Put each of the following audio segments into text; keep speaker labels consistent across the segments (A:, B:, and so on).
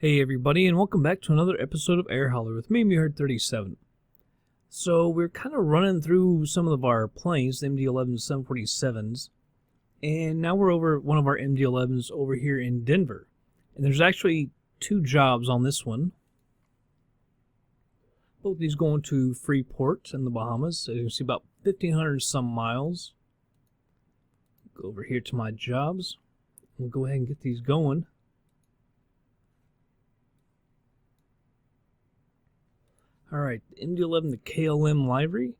A: Hey everybody, and welcome back to another episode of Air Holler with me, MyHerd37. So we're kind of running through some of our planes, the MD-11 747s, and now we're over one of our MD-11s over here in Denver. And there's actually two jobs on this one. Both these going to Freeport in the Bahamas. As you can see, about 1,500 some miles. Go over here to my jobs. We'll go ahead and get these going. Alright, the MD-11, the KLM livery.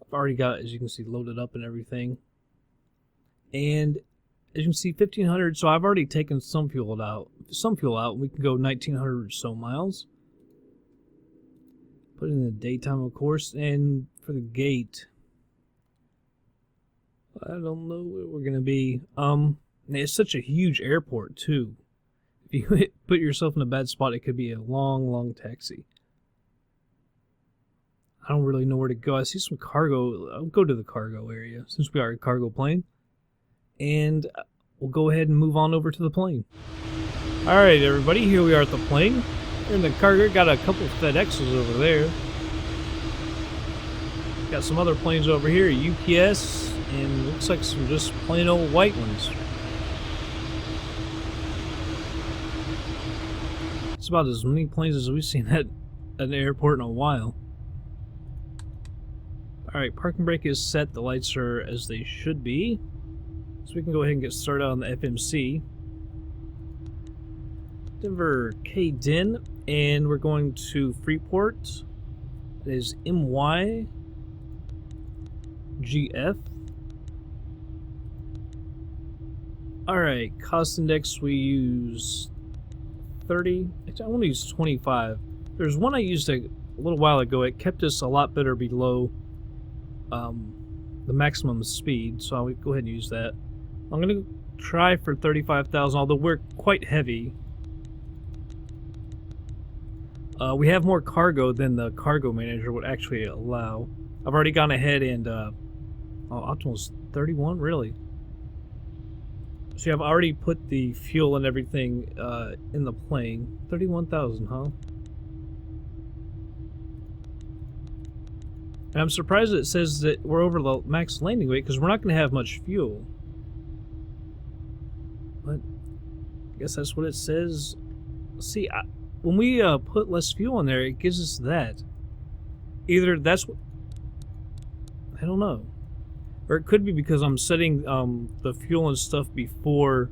A: I've already got it, as you can see, loaded up and everything. And as you can see, 1,500, so I've already taken some fuel out. We can go 1,900 or so miles. Put it in the daytime, of course. And for the gate, I don't know where we're going to be. It's such a huge airport, too. If you put yourself in a bad spot, it could be a long, long taxi. I don't really know where to go. I see some cargo. I'll go to the cargo area since we are a cargo plane. And we'll go ahead and move on over to the plane. Alright everybody, here we are at the plane. Here in the cargo, got a couple of FedExes over there. Got some other planes over here, UPS, and looks like some just plain old white ones. It's about as many planes as we've seen at an airport in a while. Alright, parking brake is set. The lights are as they should be. So we can go ahead and get started on the FMC. Denver KDEN, and we're going to Freeport. It is MYGF. Alright, cost index we use 30. I want to use 25. There's one I used a little while ago. It kept us a lot better below the maximum speed, so I'll go ahead and use that. I'm going to try for 35,000, although we're quite heavy. We have more cargo than the cargo manager would actually allow. I've already gone ahead and optimal's 31, really. See, I've already put the fuel and everything in the plane. 31,000, huh? And I'm surprised that it says that we're over the max landing weight because we're not going to have much fuel. But I guess that's what it says. See, when we put less fuel in there, it gives us that. Either that's what... I don't know. Or it could be because I'm setting the fuel and stuff before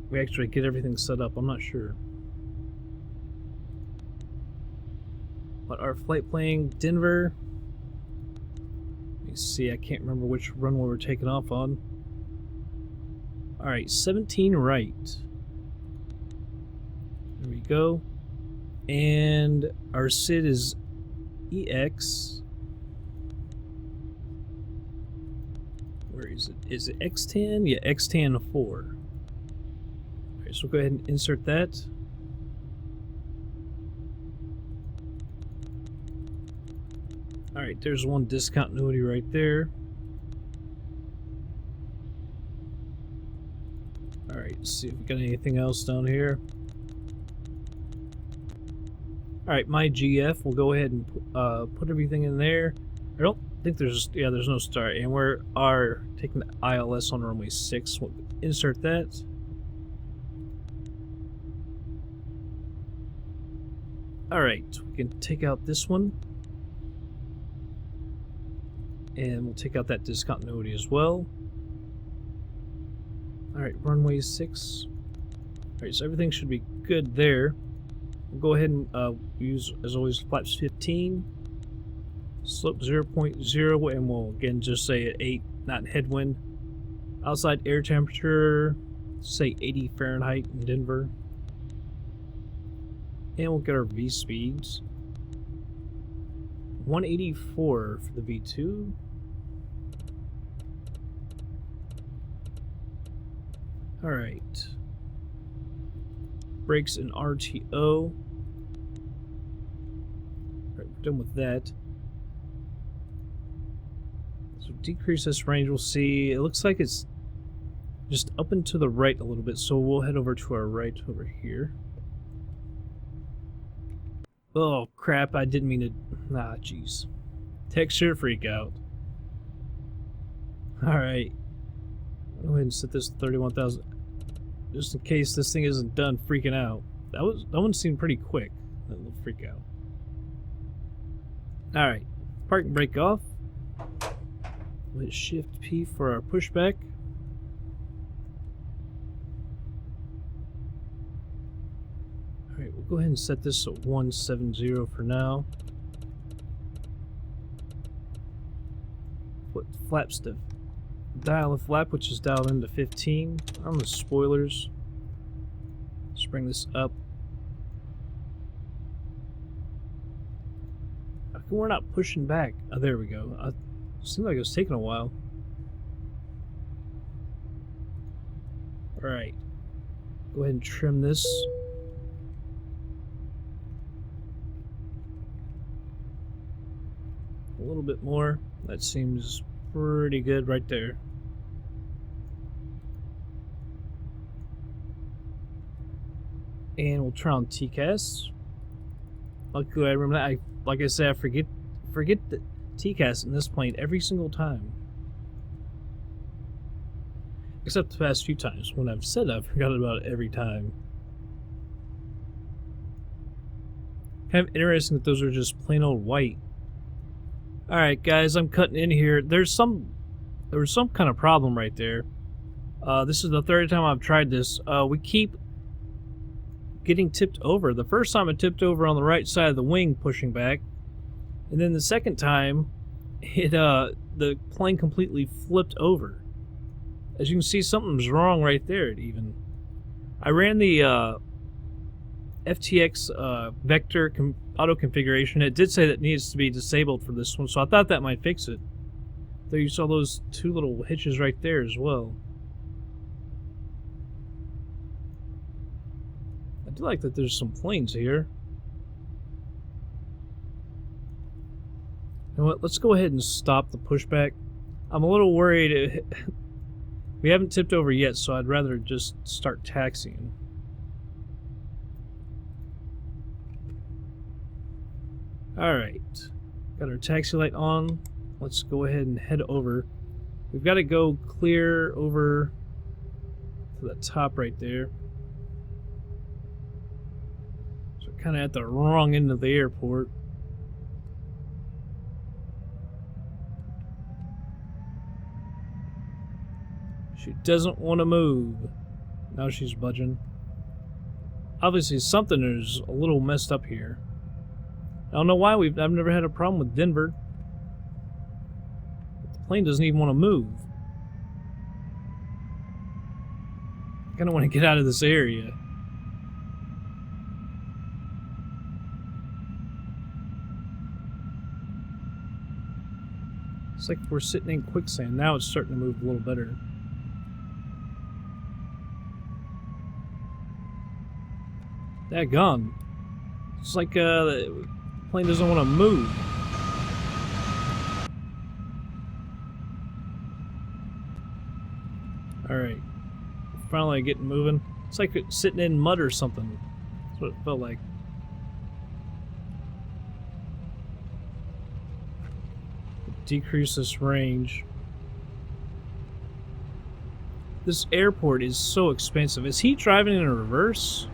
A: we actually get everything set up. I'm not sure. But our flight plan, Denver... Let me see, I can't remember which runway we're taking off on. Alright, 17 right. There we go. And our SID is EX. Where is it? Is it X10? Yeah, X10 4. Alright, so we'll go ahead and insert that. Alright, there's one discontinuity right there. Alright, let's see if we got anything else down here. Alright, MYGF, we'll go ahead and put everything in there. I don't think there's no start. And we are taking the ILS on runway 6. We'll insert that. Alright, we can take out this one. And we'll take out that discontinuity as well. Alright, runway 6. Alright, so everything should be good there. We'll go ahead and use, as always, flaps 15. Slope 0.0, and we'll again just say at 8 knot headwind. Outside air temperature, say 80 Fahrenheit in Denver. And we'll get our V speeds. 184 for the V2. Alright. Brakes in RTO. Alright, we're done with that. So decrease this range, we'll see. It looks like it's just up and to the right a little bit, so we'll head over to our right over here. Oh crap, I didn't mean to. Ah, jeez. Texture freak out. Alright. Go ahead and set this to 31,000. Just in case this thing isn't done freaking out. That one seemed pretty quick. That little freak out. Alright. Park and brake off. Let's shift P for our pushback. Alright, we'll go ahead and set this at 170 for now. Put flaps to dial a flap, which is dialed into 15 on the spoilers. Let's bring this up. How come we're not pushing back? Oh, there we go. It seemed like it was taking a while. Alright. Go ahead and trim this. A little bit more. That seems pretty good right there. And we'll try on TCAS. Luckily, I remember that. Like I said, I forget the TCAS in this plane every single time. Except the past few times. When I've said I've forgotten about it every time. Kind of interesting that those are just plain old white. Alright guys, I'm cutting in here. There was some kind of problem right there. This is the third time I've tried this. We keep getting tipped over. The first time it tipped over on the right side of the wing pushing back. And then the second time the plane completely flipped over. As you can see, something's wrong right there even. I ran the FTX vector auto configuration. It did say that it needs to be disabled for this one, so I thought that might fix it. There you saw those two little hitches right there as well. I do like that there's some planes here. You know what, let's go ahead and stop the pushback. I'm a little worried. We haven't tipped over yet, so I'd rather just start taxiing. Alright, got our taxi light on. Let's go ahead and head over. We've got to go clear over to the top right there. So we're kind of at the wrong end of the airport. She doesn't want to move. Now she's budging. Obviously something is a little messed up here. I don't know why I've never had a problem with Denver. The plane doesn't even want to move. I kind of want to get out of this area. It's like we're sitting in quicksand. Now it's starting to move a little better. Daggone. It's like the plane doesn't want to move. Alright. Finally getting moving. It's like it's sitting in mud or something. That's what it felt like. Decrease this range. This airport is so expensive. Is he driving in reverse?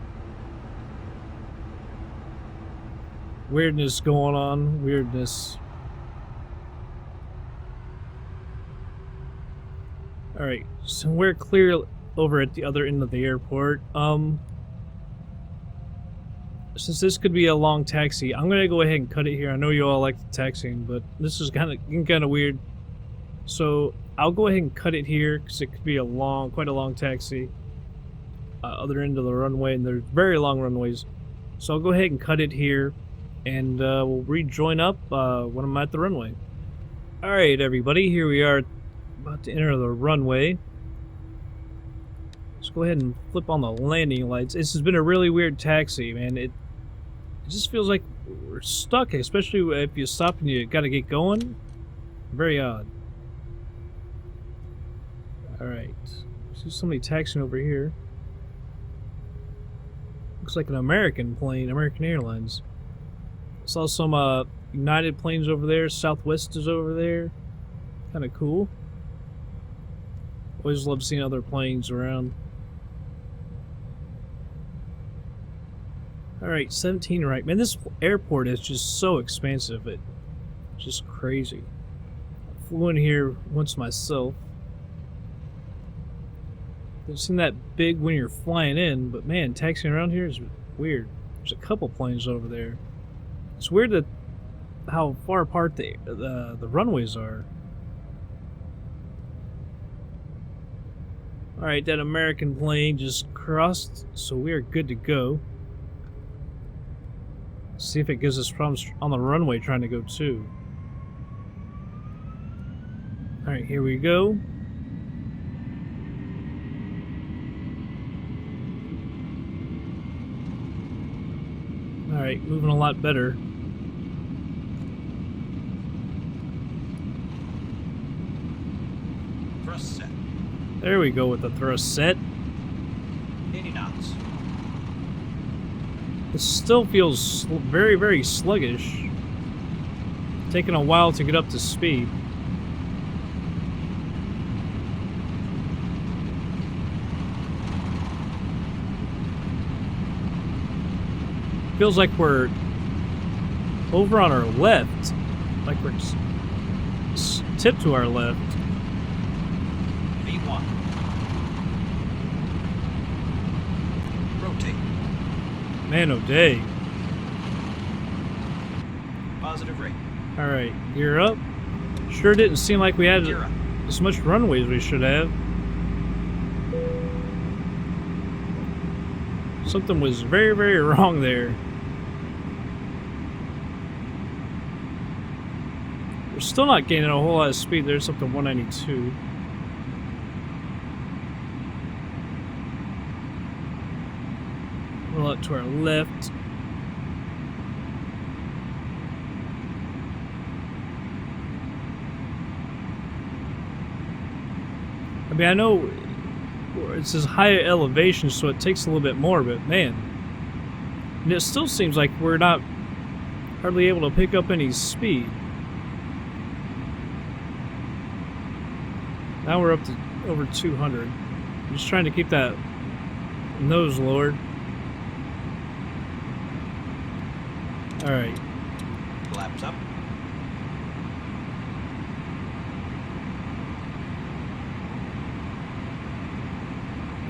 A: Weirdness going on. Weirdness. Alright, so we're clear over at the other end of the airport. Since this could be a long taxi, I'm gonna go ahead and cut it here. I know you all like the taxiing, but this is kind of weird. So I'll go ahead and cut it here because it could be quite a long taxi. Other end of the runway, and they're very long runways. So I'll go ahead and cut it here. And we'll rejoin up when I'm at the runway. Alright everybody, here we are about to enter the runway. Let's go ahead and flip on the landing lights. This has been a really weird taxi, man. It just feels like we're stuck, especially if you stop and you gotta get going. Very odd. Alright, see somebody taxiing over here. Looks like an American plane, American Airlines. Saw some United planes over there. Southwest is over there. Kind of cool. Always love seeing other planes around. Alright, 17 right. Man, this airport is just so expansive. It's just crazy. I flew in here once myself. I've seen that big when you're flying in, but man, taxiing around here is weird. There's a couple planes over there. It's weird that how far apart the runways are. Alright, that American plane just crossed, so we are good to go. See if it gives us problems on the runway trying to go too. Alright, here we go. Alright, moving a lot better.
B: Thrust set.
A: There we go with the thrust set.
B: 80 knots.
A: It still feels very, very sluggish. Taking a while to get up to speed. Feels like we're over on our left. Like we're tipped to our left.
B: V1. Rotate.
A: Man, oh day.
B: Positive rate.
A: Alright, gear up. Sure didn't seem like we had
B: Gear up.
A: as much runway as we should have. Something was very, very wrong there. We're still not gaining a whole lot of speed. There's up to 192. Roll out to our left. I mean, I know it's this high elevation, so it takes a little bit more, but man. And it still seems like we're not hardly able to pick up any speed. Now we're up to over 200. I'm just trying to keep that nose lowered. Alright.
B: Flaps up.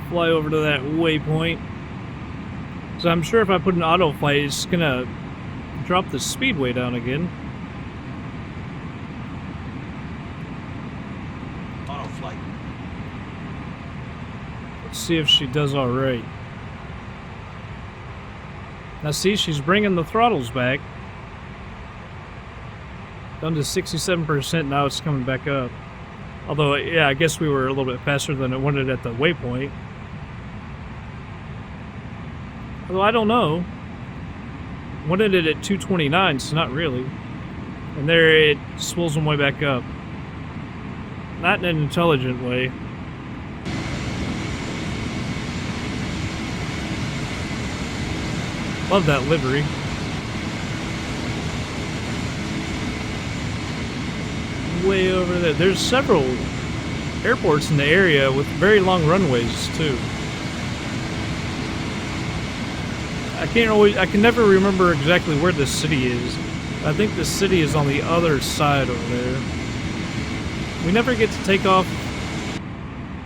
A: Fly over to that waypoint. So I'm sure if I put an auto flight, it's gonna drop the speed way down again.
B: Auto flight.
A: Let's see if she does alright. Now see, she's bringing the throttles back. Down to 67%, now it's coming back up. Although, yeah, I guess we were a little bit faster than it wanted at the waypoint. Although, I don't know. Wanted it at 229, so not really. And there it swells them way back up. Not in an intelligent way. Love that livery. Way over there. There's several airports in the area with very long runways too. I can never remember exactly where this city is. I think the city is on the other side over there. We never get to take off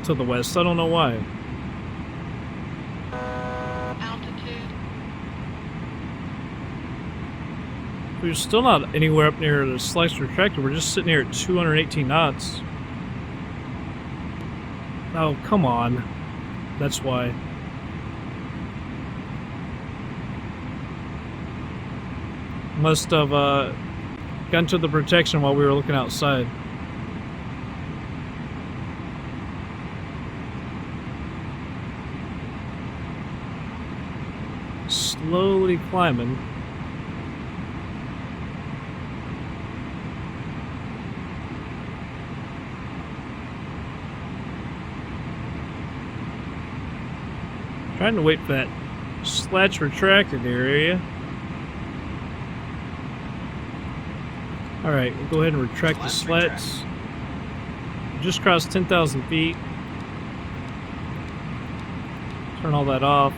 A: to the west. I don't know why.
C: Altitude.
A: We're still not anywhere up near the slice retractor. We're just sitting here at 218 knots. Oh, come on. That's why. Must have gotten to the protection while we were looking outside. Slowly climbing. Trying to wait for that slatch retracted area. Alright, we'll go ahead and retract the slats. Just crossed 10,000 feet. Turn all that off.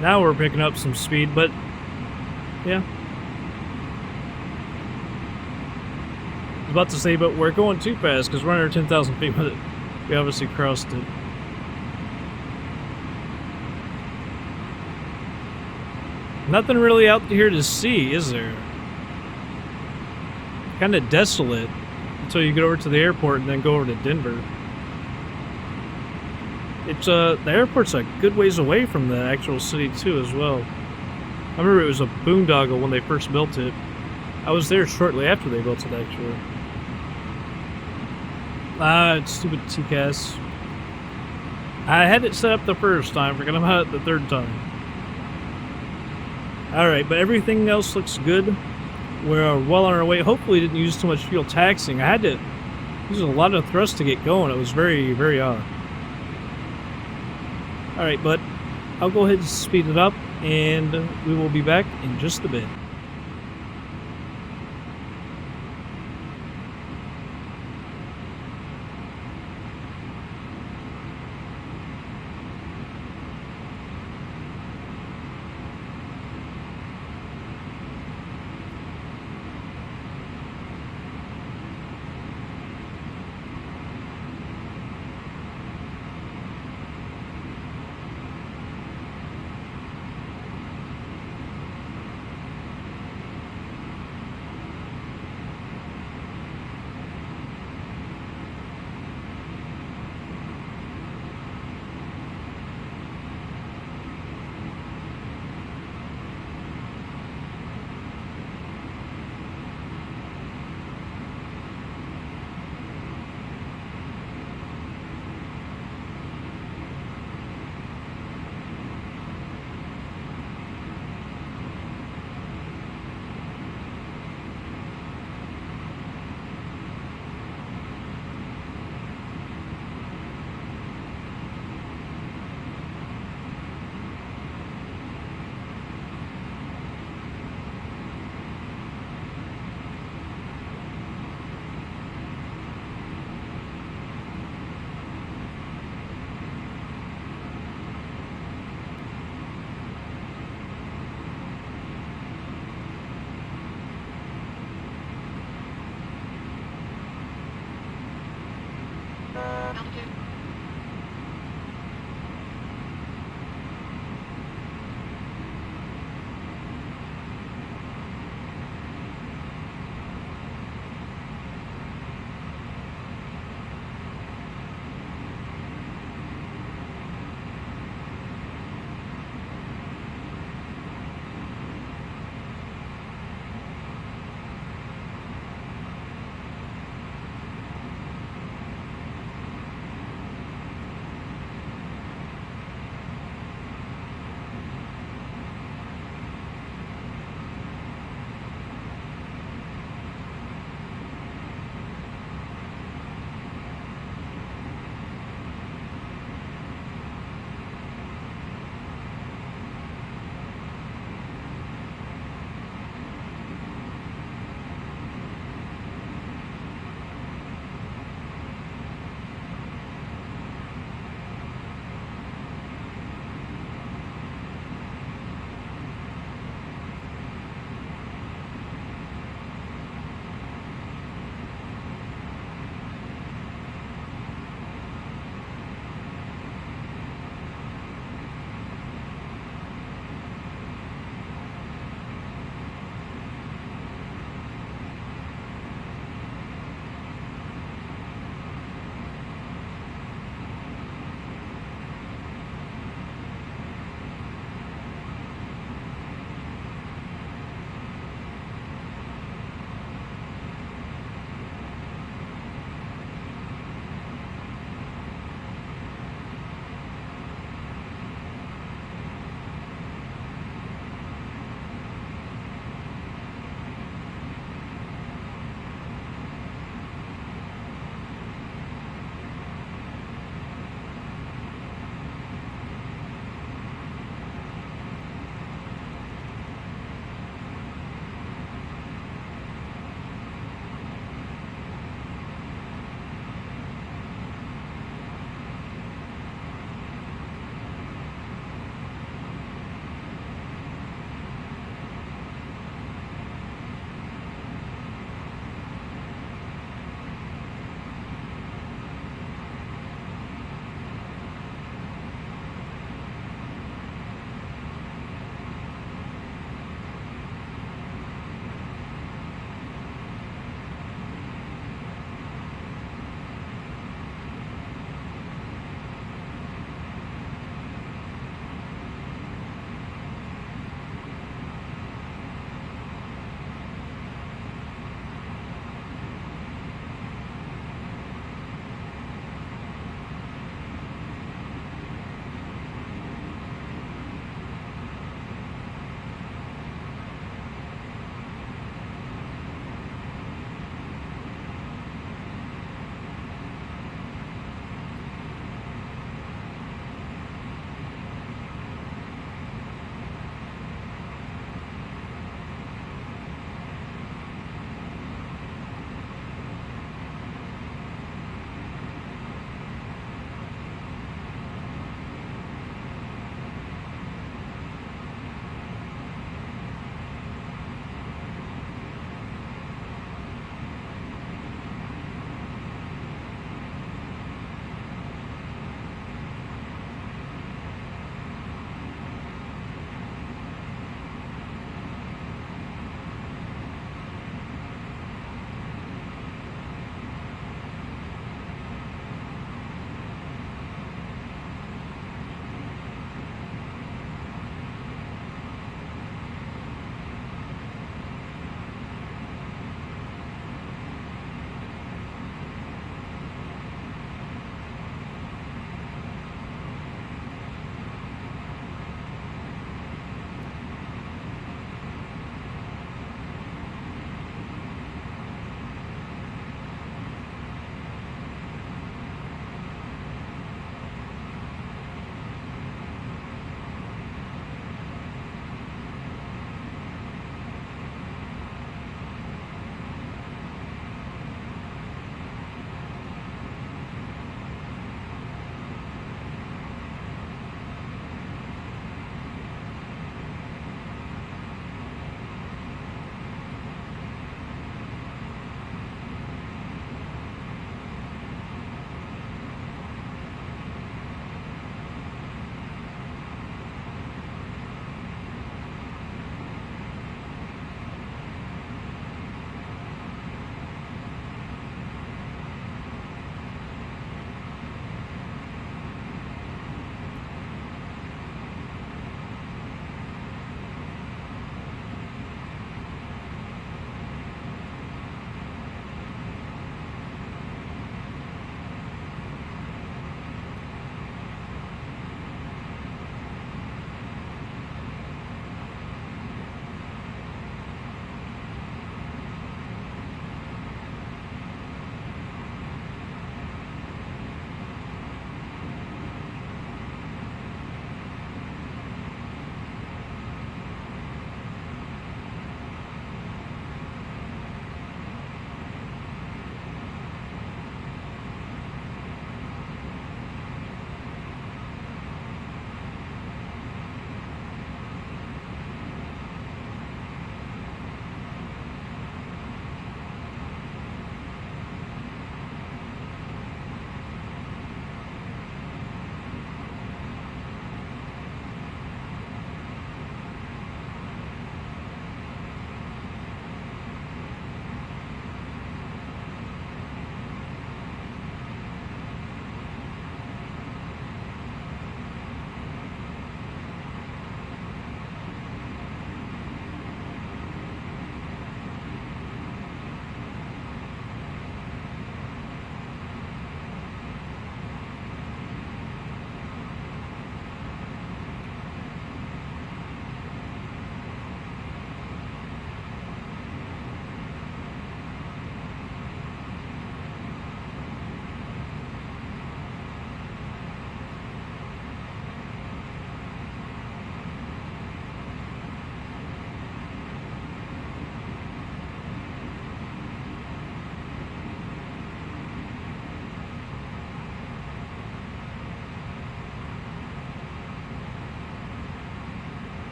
A: Now we're picking up some speed, but yeah. I was about to say, but we're going too fast because we're under 10,000 feet with it. We obviously crossed it. Nothing really out here to see, is there? Kind of desolate until you get over to the airport and then go over to Denver. It's the airport's a good ways away from the actual city too, as well. I remember it was a boondoggle when they first built it. I was there shortly after they built it, actually. It's stupid TCAS. I had it set up the first time, forgot about it the third time. Alright, but everything else looks good. We're well on our way. Hopefully didn't use too much fuel taxing. I had to use a lot of thrust to get going. It was very, very odd. Alright, but I'll go ahead and speed it up, and we will be back in just a bit.
C: Altitude.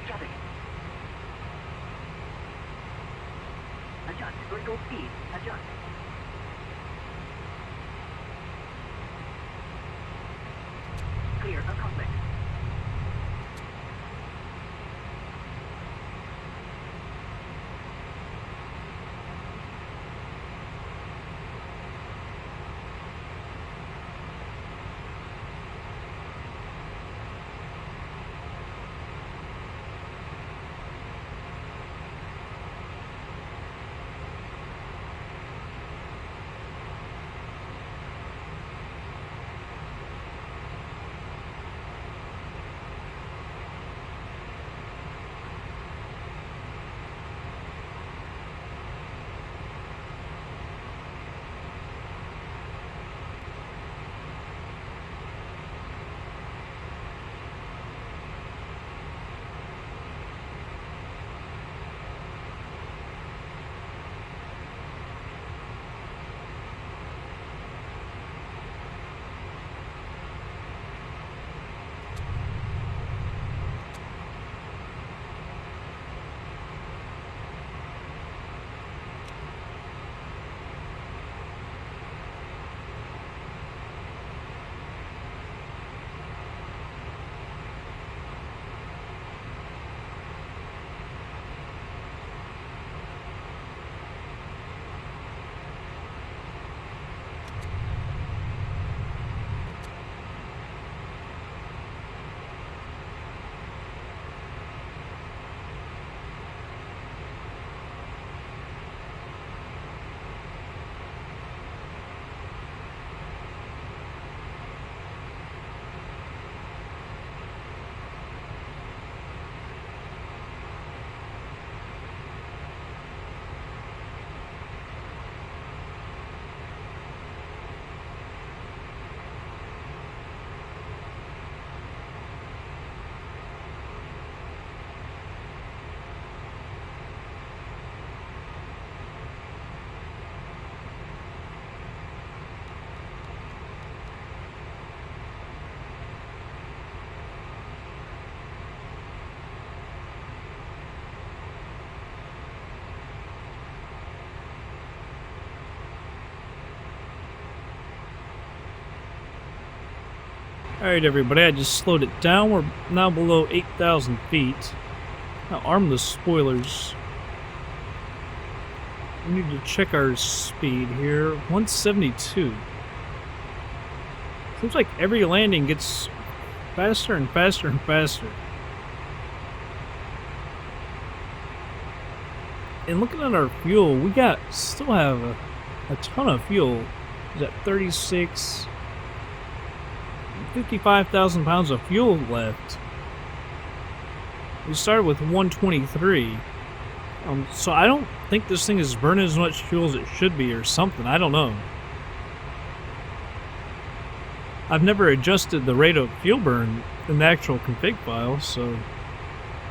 D: traffic. Adjust vertical speed. Adjust. Clear of conflict.
A: Alright everybody, I just slowed it down. We're now below 8,000 feet. Now arm the spoilers. We need to check our speed here. 172. Seems like every landing gets faster and faster and faster. And looking at our fuel, we still have a ton of fuel. Is that 36... 55,000 pounds of fuel left. We started with 123. So I don't think this thing is burning as much fuel as it should be or something. I don't know. I've never adjusted the rate of fuel burn in the actual config file, so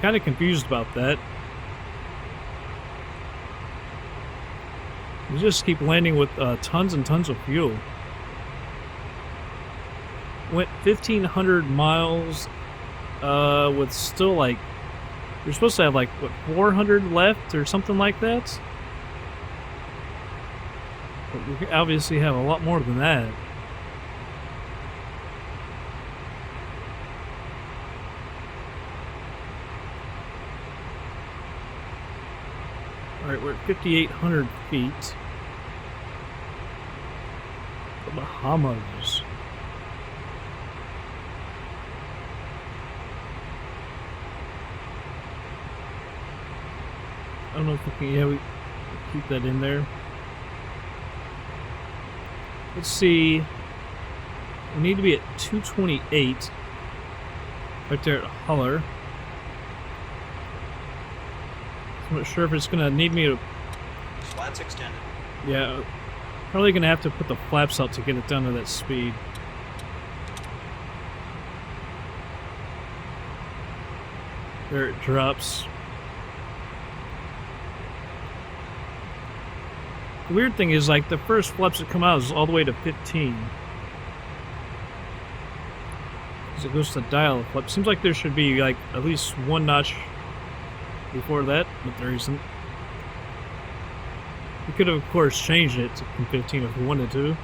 A: kind of confused about that. We just keep landing with tons and tons of fuel. Went 1,500 miles with still like, you're supposed to have like, what, 400 left or something like that? But we obviously have a lot more than that. Alright, we're at 5,800 feet. The Bahamas. I don't know if we can, yeah, we keep that in there. Let's see. We need to be at 228. Right there at Huller. I'm not sure if it's gonna need me to...
B: Slats extended.
A: Yeah, probably gonna have to put the flaps out to get it down to that speed. There it drops. The weird thing is, like, the first flaps that come out is all the way to 15. As it goes to dial flap. Seems like there should be, like, at least one notch before that, but there isn't. We could have, of course, changed it to 15 if we wanted to.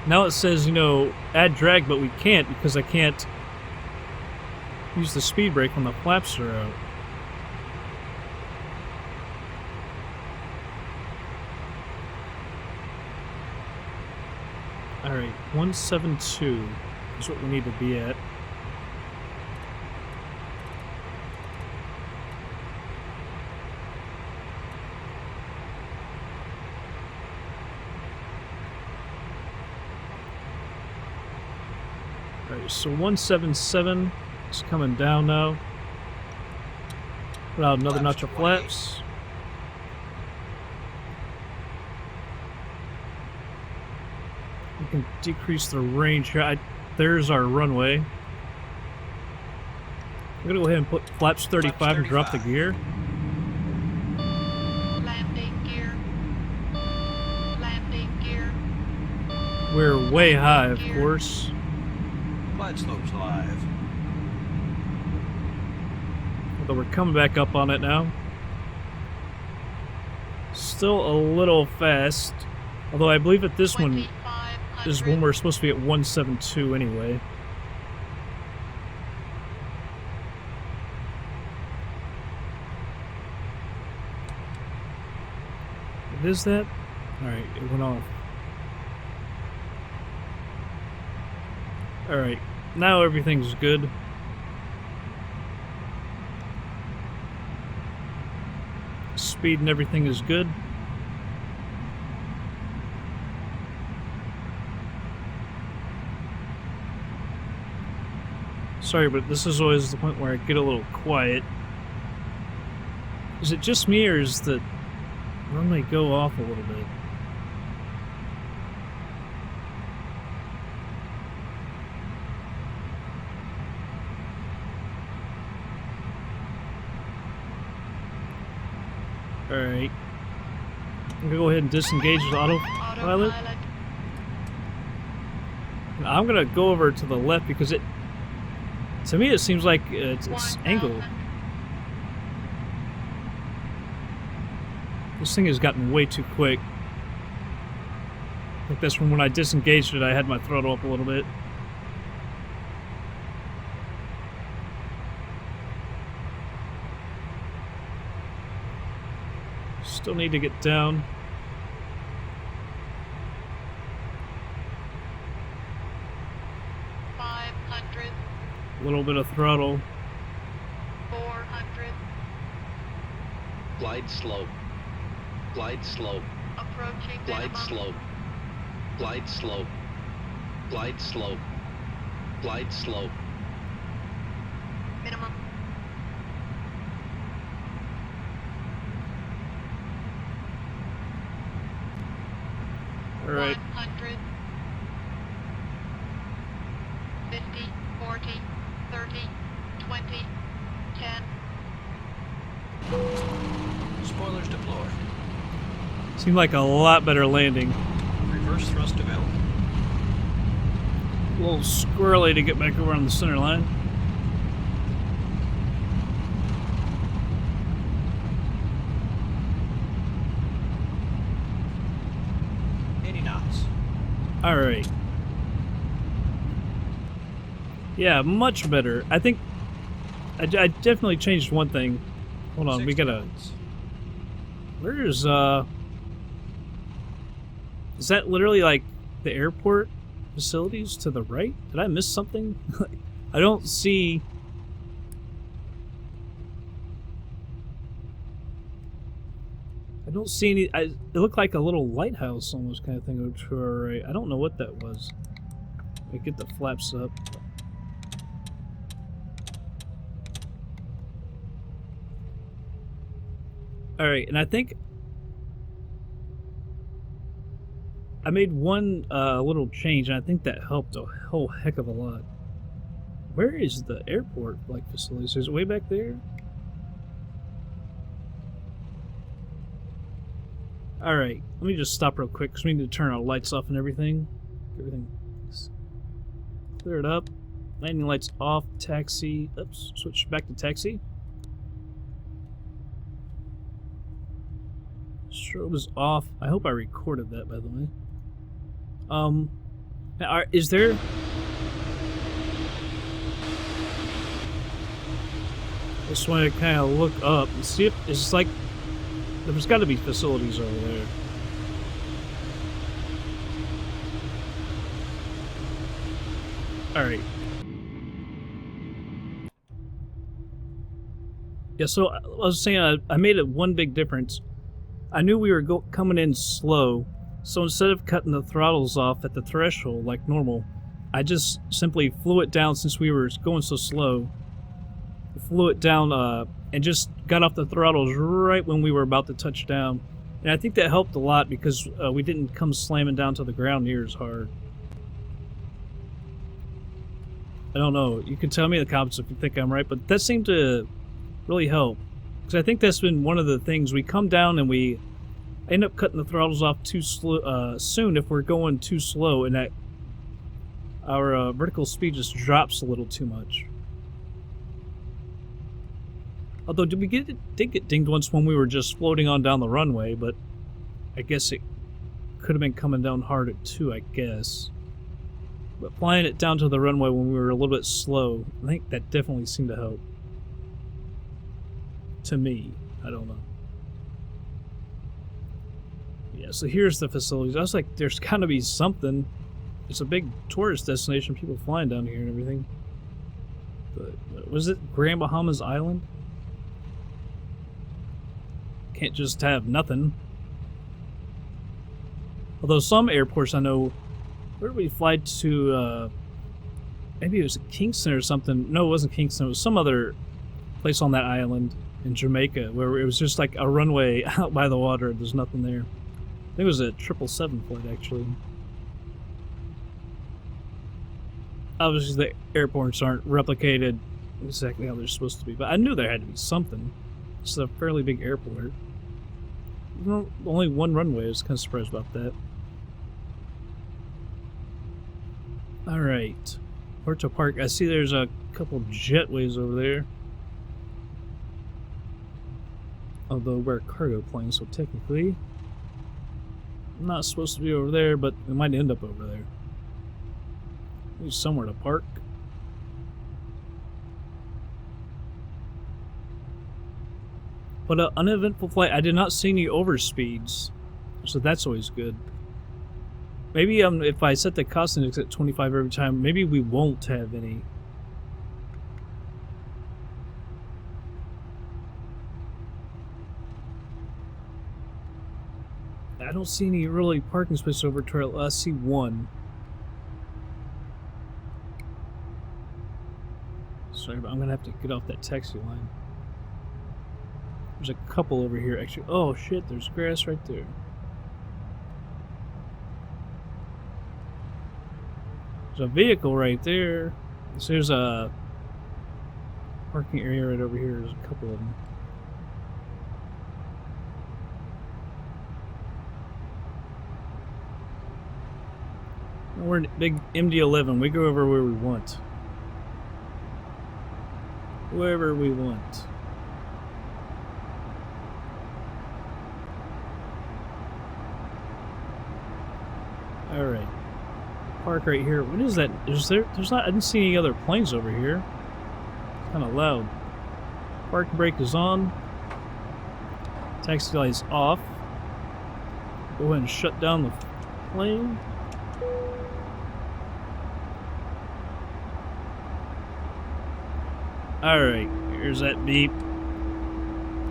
A: Now it says, you know, add drag, but we can't because I can't use the speed brake when the flaps are out. Alright, 172 is what we need to be at. Alright, so 177 is coming down now. Put out another notch of flaps. We can decrease the range here. There's our runway. I'm gonna go ahead and put flaps 35 and drop the gear.
C: Landing gear. Landing gear.
A: We're way high, of course.
B: Glide slopes live.
A: Although we're coming back up on it now. Still a little fast. Although I believe that this one is when we're supposed to be at 172 anyway. What is that? Alright, it went off. Alright, now everything's good. Speed and everything is good. Sorry, but this is always the point where I get a little quiet. Is it just me, or is the runway go off a little bit? Alright. I'm gonna go ahead and disengage the autopilot. I'm gonna go over to the left because to me it seems like it's angled. This thing has gotten way too quick. I think that's from when I disengaged it, I had my throttle up a little bit. Still need to get down. A little bit of throttle.
C: 400.
E: Glide slope. Glide slope.
C: Approaching
E: Glide
C: minimum.
E: slope. Glide slope. Glide slope. Glide slope.
C: Minimum.
A: All right.
C: 100. 50, 40, 30, 20, 10.
B: Spoilers deployed.
A: Seemed like a lot better landing.
B: Reverse thrust available.
A: A little squirrely to get back over on the center line. Alright. Yeah, much better. I think I definitely changed one thing. Hold on, we gotta... Where's, is that literally, like, the airport facilities to the right? Did I miss something? I don't see... I don't see any... it looked like a little lighthouse almost kind of thing to our right. I don't know what that was. Let me get the flaps up. Alright, and I think I made one little change, and I think that helped a whole heck of a lot. Where is the airport, like, facilities? Is it way back there? Alright, let me just stop real quick, because we need to turn our lights off and everything. Everything clear it up. Landing lights off. Taxi. Oops. Switch back to taxi. Strobe is off. I hope I recorded that, by the way. Is there... Just want to kind of look up and see if it's like... There's got to be facilities over there. Alright. Yeah, so I was saying I made it one big difference. I knew we were coming in slow, so instead of cutting the throttles off at the threshold like normal, I just simply flew it down since we were going so slow. Flew it down and just got off the throttles right when we were about to touch down. And I think that helped a lot because we didn't come slamming down to the ground near as hard. I don't know. You can tell me in the comments if you think I'm right, but that seemed to really help. Because I think that's been one of the things. We come down and we end up cutting the throttles off too soon if we're going too slow, and that our vertical speed just drops a little too much. Although, did get dinged once when we were just floating on down the runway, but I guess it could have been coming down hard at 2, I guess. But flying it down to the runway when we were a little bit slow, I think that definitely seemed to help. To me, I don't know. Yeah, so here's the facilities. I was like, there's gotta be something. It's a big tourist destination, people flying down here and everything. But was it Grand Bahamas Island? Can't just have nothing. Although some airports I know, where did we fly to? Maybe it was Kingston or something. No, it wasn't Kingston. It was some other place on that island in Jamaica where it was just like a runway out by the water. There's nothing there. I think it was a 777 flight, actually. Obviously, the airports aren't replicated exactly how they're supposed to be, but I knew there had to be something. It's a fairly big airport. Only one runway. I was kind of surprised about that. Alright. Puerto Park. I see there's a couple jetways over there. Although we're a cargo plane, so technically I'm not supposed to be over there, but we might end up over there. There's somewhere to park. But an uneventful flight. I did not see any overspeeds, so that's always good. Maybe if I set the cost index at 25 every time, maybe we won't have any. I don't see any really parking space over to I see one. Sorry, but I'm gonna have to get off that taxi line. There's a couple over here, actually. Oh shit, there's grass right there. There's a vehicle right there. So there's a parking area right over here. There's a couple of them. We're in big MD-11. We go over where we want. Wherever we want. Alright. Park right here. What is that? There's not, I didn't see any other planes over here. It's kind of loud. Park brake is on. Taxi light's off. Go ahead and shut down the plane. Alright, here's that beep.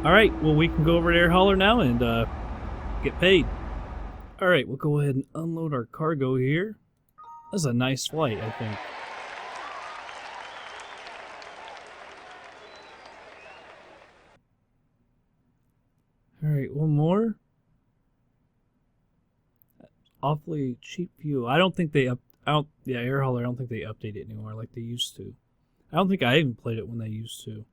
A: Alright, well we can go over to Air Hauler now and get paid. Alright, we'll go ahead and unload our cargo here. That's a nice flight, I think. Alright, one more. Awfully cheap fuel. I don't think they yeah, Air Hauler, I don't think they update it anymore like they used to. I don't think I even played it when they used to.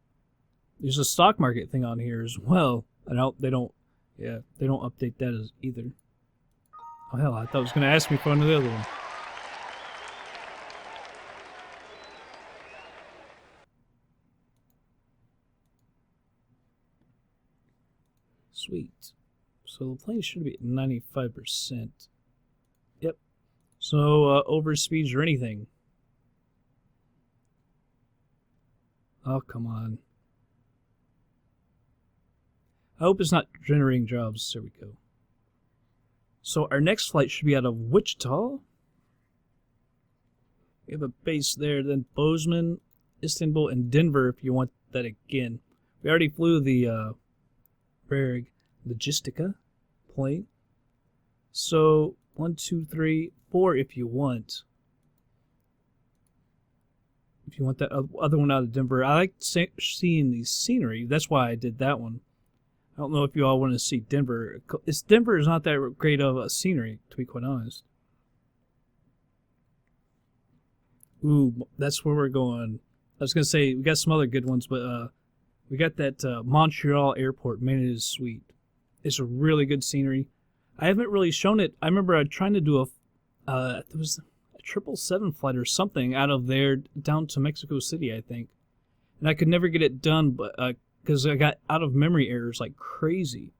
A: There's a stock market thing on here as well. And they don't update that as either. Oh hell, I thought it was gonna ask me for another one. Sweet. So the plane should be at 95%. Yep. So over speeds or anything. Oh, come on. I hope it's not generating jobs. There we go. So our next flight should be out of Wichita. We have a base there, then Bozeman, Istanbul, and Denver if you want that again. We already flew the Berg Logistica plane. So 1, 2, 3, 4 if you want. If you want that other one out of Denver. I like seeing the scenery. That's why I did that one. I don't know if you all want to see Denver. Denver is not that great of a scenery, to be quite honest. Ooh, that's where we're going. I was going to say, we got some other good ones, but we got that Montreal airport. Man, it is sweet. It's a really good scenery. I haven't really shown it. I remember trying to do there was a 777 flight or something out of there down to Mexico City, I think. And I could never get it done, but because I got out of memory errors like crazy.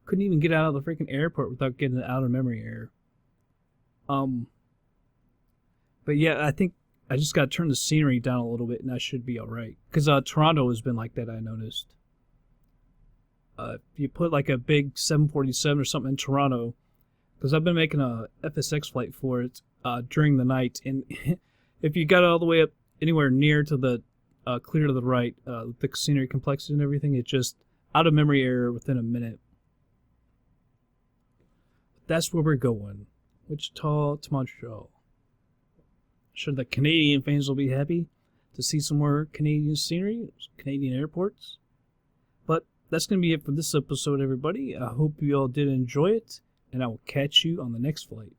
A: Couldn't even get out of the freaking airport without getting an out of memory error. But yeah, I think I just got to turn the scenery down a little bit and I should be alright. Because Toronto has been like that, I noticed. If you put like a big 747 or something in Toronto, because I've been making a FSX flight for it during the night, and if you got all the way up anywhere near to the clear to the right, the scenery complexity and everything, it just out of memory error within a minute. That's where we're going. Wichita to Montreal. Sure, the Canadian fans will be happy to see some more Canadian scenery, Canadian airports. But that's going to be it for this episode, everybody. I hope you all did enjoy it, and I will catch you on the next flight.